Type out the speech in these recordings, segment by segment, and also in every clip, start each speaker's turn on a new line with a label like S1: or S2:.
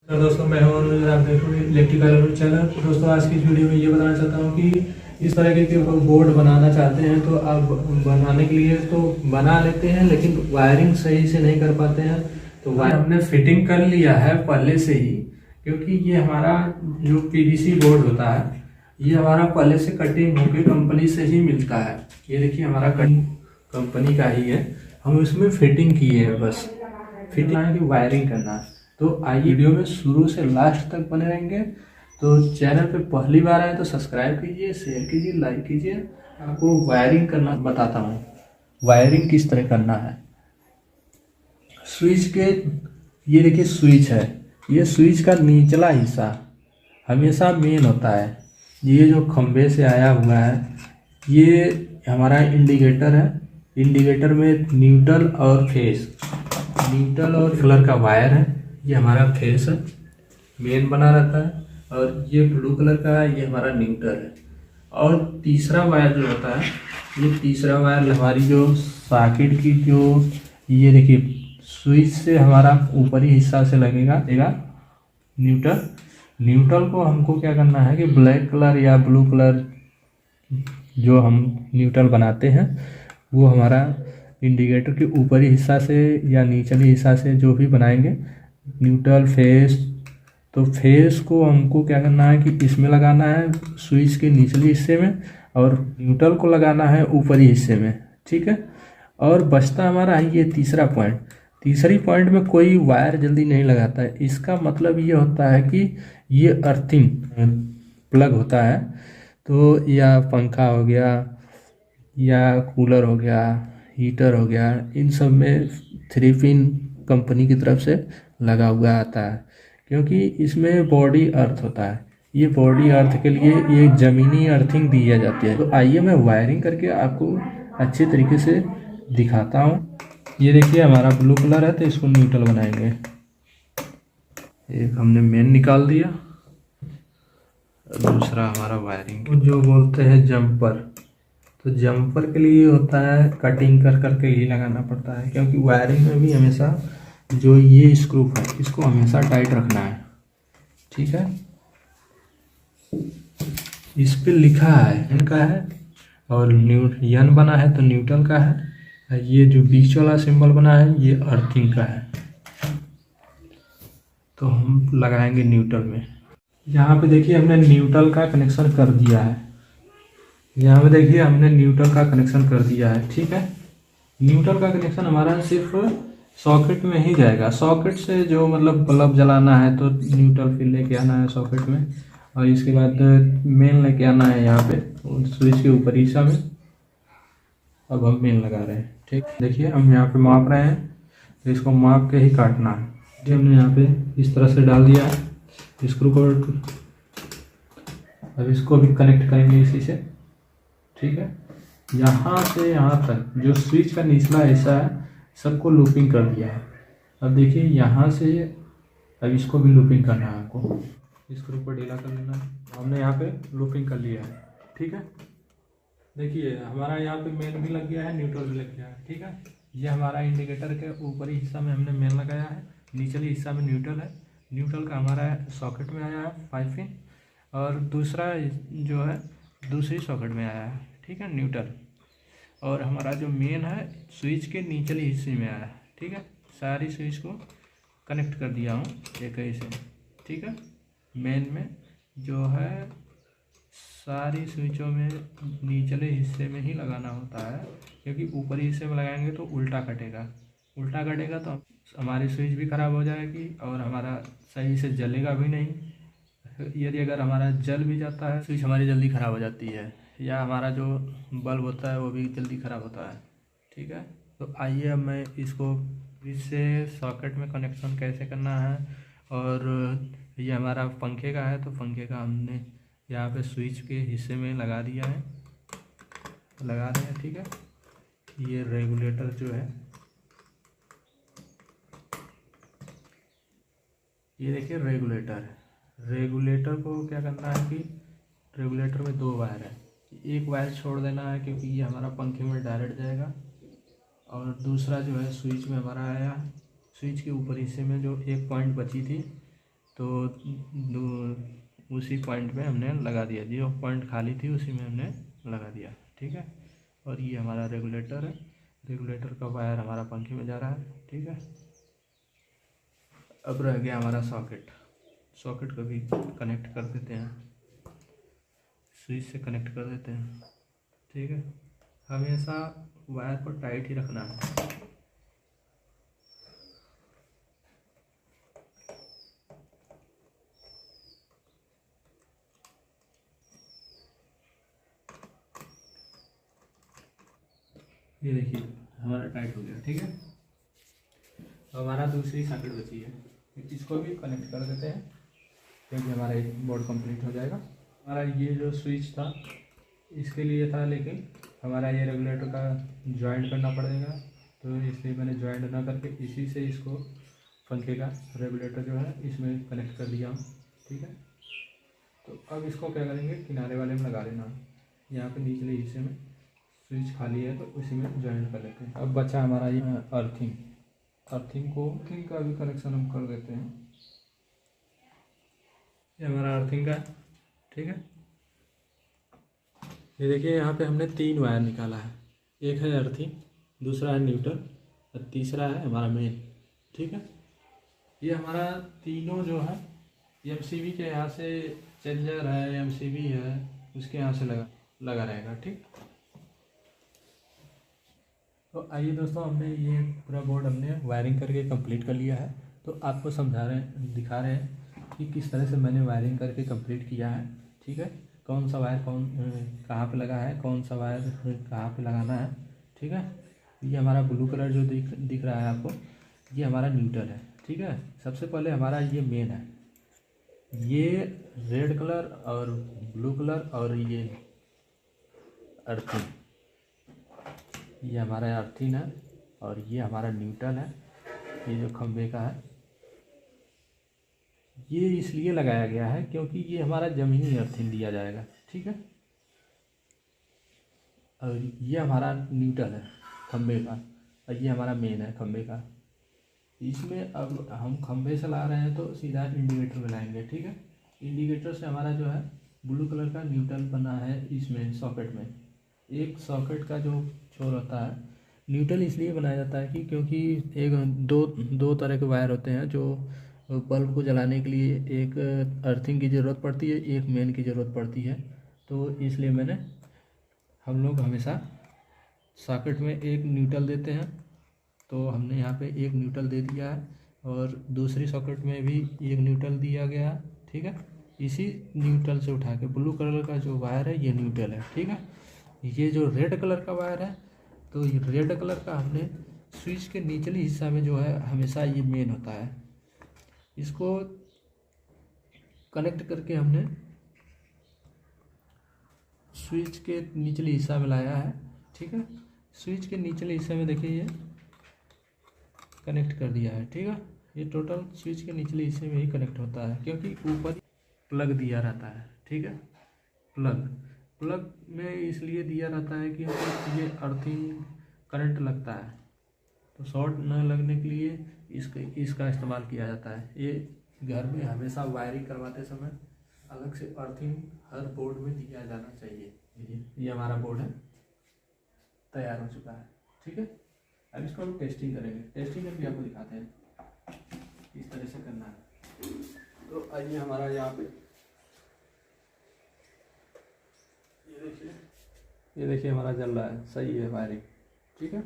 S1: तो दोस्तों मैं हूं अनुज, आप देख रहे हैं इलेक्ट्रिकल चैनल। दोस्तों आज की इस वीडियो में ये बताना चाहता हूं कि इस तरह के बोर्ड बनाना चाहते हैं तो आप बनाने के लिए तो बना लेते हैं, लेकिन वायरिंग सही से नहीं कर पाते हैं। तो वायर हमने फिटिंग कर लिया है पहले से ही, क्योंकि ये हमारा जो पीवीसी बोर्ड होता है ये हमारा पहले से कटिंग होकर कंपनी से ही मिलता है। ये देखिए हमारा कंपनी का ही है, हम इसमें फिटिंग किए हैं। बस फिटिंग की वायरिंग करना है। तो आइए वीडियो में शुरू से लास्ट तक बने रहेंगे। तो चैनल पे पहली बार आए तो सब्सक्राइब कीजिए, शेयर कीजिए, लाइक कीजिए। आपको वायरिंग करना बताता हूँ, वायरिंग किस तरह करना है। स्विच के ये देखिए स्विच है, ये स्विच का निचला हिस्सा हमेशा मेन होता है। ये जो खंभे से आया हुआ है ये हमारा इंडिकेटर है। इंडिकेटर में न्यूट्रल और फेस, न्यूट्रल और कलर का वायर है। ये हमारा फेस है, मेन बना रहता है, और ये ब्लू कलर का है, ये हमारा न्यूट्रल है। और तीसरा वायर जो होता है, ये तीसरा वायर हमारी जो सॉकेट की जो ये देखिए स्विच से हमारा ऊपरी हिस्सा से लगेगा न्यूट्रल। न्यूट्रल को हमको क्या करना है कि ब्लैक कलर या ब्लू कलर जो हम न्यूट्रल बनाते हैं वो हमारा इंडिकेटर के ऊपरी हिस्सा से या निचले हिस्सा से जो भी बनाएंगे न्यूट्रल फेस। तो फेस को हमको क्या करना है कि इसमें लगाना है स्विच के निचले हिस्से में, और न्यूट्रल को लगाना है ऊपरी हिस्से में, ठीक है। और बचता हमारा है ये तीसरा पॉइंट। तीसरी पॉइंट में कोई वायर जल्दी नहीं लगाता है। इसका मतलब ये होता है कि ये अर्थिंग प्लग होता है, तो या पंखा हो गया या कूलर हो गया, हीटर हो गया, इन सब में 3 पिन कंपनी की तरफ से लगा हुआ आता है, क्योंकि इसमें बॉडी अर्थ होता है। ये बॉडी अर्थ के लिए ये ज़मीनी अर्थिंग दी जाती है। तो आइए मैं वायरिंग करके आपको अच्छे तरीके से दिखाता हूँ। ये देखिए हमारा ब्लू कलर है तो इसको न्यूट्रल बनाएंगे। एक हमने मेन निकाल दिया, दूसरा हमारा वायरिंग जो बोलते हैं जंपर। तो जंपर के लिए होता है कटिंग कर करके ही लगाना पड़ता है, क्योंकि वायरिंग में भी हमेशा जो ये स्क्रू है इसको हमेशा टाइट रखना है, ठीक है। इस पे लिखा है एन का है, और यन बना है तो न्यूट्रल का है। ये जो बीच वाला सिंबल बना है ये अर्थिंग का है। तो हम लगाएंगे न्यूट्रल में। यहाँ पे देखिए हमने न्यूट्रल का कनेक्शन कर दिया है। यहाँ पे देखिए हमने न्यूट्रल का कनेक्शन कर दिया है, ठीक है। न्यूट्रल का कनेक्शन हमारा सिर्फ सॉकेट में ही जाएगा। सॉकेट से जो मतलब बल्ब जलाना है तो न्यूट्रल फिर लेके आना है सॉकेट में, और इसके बाद मेन लेके आना है यहाँ पे स्विच के ऊपर हिस्सा में। अब हम मेन लगा रहे हैं, ठीक। देखिए हम यहाँ पे माप रहे हैं, तो इसको माप के ही काटना है। हमने यहाँ पे इस तरह से डाल दिया है स्क्रू को। अब इसको भी कनेक्ट करेंगे इसी से, ठीक है। यहाँ से यहाँ तक जो स्विच का निचला हिस्सा है सबको लूपिंग कर दिया है। अब देखिए यहाँ से अब इसको भी लूपिंग करना है आपको। स्क्रू को ढीला कर लेना है। हमने यहाँ पे लूपिंग कर लिया है, ठीक है। देखिए हमारा यहाँ पे मेन भी लग गया है, न्यूट्रल भी लग गया है, ठीक है। ये हमारा इंडिकेटर के ऊपरी हिस्सा में हमने मेन लगाया है, निचले हिस्सा में न्यूट्रल है। न्यूट्रल का हमारा सॉकेट में आया है 5 पिन, और दूसरा जो है दूसरी सॉकेट में आया है, ठीक है, न्यूट्रल। और हमारा जो मेन है स्विच के निचले हिस्से में आया है, ठीक है। सारी स्विच को कनेक्ट कर दिया हूँ एक ही से, ठीक है। मेन में जो है सारी स्विचों में निचले हिस्से में ही लगाना होता है, क्योंकि ऊपरी हिस्से में लगाएंगे तो उल्टा कटेगा। उल्टा कटेगा तो हमारी स्विच भी ख़राब हो जाएगी और हमारा सही से जलेगा भी नहीं। यदि अगर हमारा जल भी जाता है स्विच हमारी जल्दी ख़राब हो जाती है, या हमारा जो बल्ब होता है वो भी जल्दी ख़राब होता है, ठीक है। तो आइए अब मैं इसको इससे सॉकेट में कनेक्शन कैसे करना है। और ये हमारा पंखे का है, तो पंखे का हमने यहाँ पे स्विच के हिस्से में लगा दिया है, लगा रहे हैं, ठीक है। ये रेगुलेटर जो है, ये देखिए रेगुलेटर को क्या करना है कि रेगुलेटर में 2 वायर है। एक वायर छोड़ देना है क्योंकि ये हमारा पंखे में डायरेक्ट जाएगा, और दूसरा जो है स्विच में हमारा आया, स्विच के ऊपर हिस्से में जो एक पॉइंट बची थी तो उसी पॉइंट पे हमने लगा दिया, जो पॉइंट खाली थी उसी में हमने लगा दिया। ठीक है, और ये हमारा रेगुलेटर है, रेगुलेटर का वायर हमारा पंखे में जा रहा है। ठीक है, अब रह गया हमारा सॉकेट। सॉकेट को भी कनेक्ट कर देते हैं, स्विच से कनेक्ट कर देते हैं। ठीक है, हमेशा वायर को टाइट ही रखना है। ये देखिए हमारा टाइट हो गया। ठीक है, तो हमारा दूसरी सॉकेट बची है, इसको भी कनेक्ट कर देते हैं क्योंकि हमारा एक बोर्ड कंप्लीट हो जाएगा। हमारा ये जो स्विच था इसके लिए था, लेकिन हमारा ये रेगुलेटर का जॉइंट करना पड़ेगा, तो इसलिए मैंने जॉइंट ना करके इसी से इसको पंखे का रेगुलेटर जो है इसमें कनेक्ट कर दिया हूँ। ठीक है, तो अब इसको क्या करेंगे, किनारे वाले में लगा लेना। यहाँ पे निचले हिस्से में स्विच खाली है तो उसी में जॉइंट कर लेते हैं। अब बचा हमारा ये अर्थिंग, अर्थिंग का भी कनेक्शन हम कर देते हैं। ये हमारा अर्थिंग का है। ठीक है, ये देखिए यहाँ पे हमने 3 वायर निकाला है, एक है अर्थिंग, दूसरा है न्यूट्रल और तीसरा है हमारा मेन। ठीक है, ये हमारा तीनों जो है एमसीबी के यहाँ से, चेंजर है, एमसीबी है, उसके यहाँ से लगा रहेगा। ठीक, तो आइए दोस्तों, हमने ये पूरा बोर्ड हमने वायरिंग करके कंप्लीट कर लिया है। तो आपको दिखा रहे हैं कि किस तरह से मैंने वायरिंग करके कंप्लीट किया है। ठीक है, कौन सा वायर कहाँ पे लगा है, कौन सा वायर कहाँ पे लगाना है। ठीक है, ये हमारा ब्लू कलर जो दिख रहा है आपको, ये हमारा न्यूट्रल है। ठीक है, सबसे पहले हमारा ये मेन है, ये रेड कलर और ब्लू कलर और ये अर्थिंग, ये हमारा अर्थिंग है और ये हमारा न्यूट्रल है। ये जो खंभे का है ये इसलिए लगाया गया है क्योंकि ये हमारा ज़मीनी अर्थिंग दिया जाएगा। ठीक है, और ये हमारा न्यूट्रल है खंभे का, और ये हमारा मेन है खंभे का। इसमें अब हम खंभे से ला रहे हैं तो सीधा इंडिकेटर में लाएंगे। ठीक है, इंडिकेटर से हमारा जो है ब्लू कलर का न्यूट्रल बना है इसमें सॉकेट में। एक सॉकेट का जो छोर होता है, न्यूट्रल इसलिए बनाया जाता है कि क्योंकि एक दो तरह के वायर होते हैं जो बल्ब को जलाने के लिए, एक अर्थिंग की ज़रूरत पड़ती है, एक मेन की ज़रूरत पड़ती है। तो इसलिए हम लोग हमेशा सॉकेट में एक न्यूट्रल देते हैं। तो हमने यहाँ पे एक न्यूट्रल दे दिया है और दूसरी सॉकेट में भी एक न्यूट्रल दिया गया है। ठीक है, इसी न्यूट्रल से उठा के ब्लू कलर का जो वायर है ये न्यूट्रल है। ठीक है, ये जो रेड कलर का वायर है, तो ये रेड कलर का हमने स्विच के निचले हिस्सा में जो है हमेशा ये मेन होता है, इसको कनेक्ट करके हमने स्विच के निचले हिस्सा में लाया है। ठीक है, स्विच के निचले हिस्से में देखिए ये कनेक्ट कर दिया है। ठीक है, ये टोटल स्विच के निचले हिस्से में ही कनेक्ट होता है क्योंकि ऊपर प्लग दिया रहता है। ठीक है, प्लग में इसलिए दिया रहता है कि ये अर्थिंग करंट लगता है तो शॉर्ट न लगने के लिए इसका इस्तेमाल किया जाता है। ये घर में हमेशा वायरिंग करवाते समय अलग से अर्थिंग हर बोर्ड में दिया जाना चाहिए। ये हमारा बोर्ड है, तैयार हो चुका है। ठीक है, अब इसको हम टेस्टिंग करेंगे, टेस्टिंग करके आपको दिखाते हैं किस तरह से करना है। तो आइए, हमारा यहाँ पे ये देखिए हमारा जल रहा है, सही है वायरिंग। ठीक है,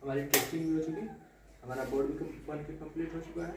S1: हमारी टेस्टिंग भी हो चुकी, हमारा बोर्ड भी बन के कंप्लीट हो चुका है।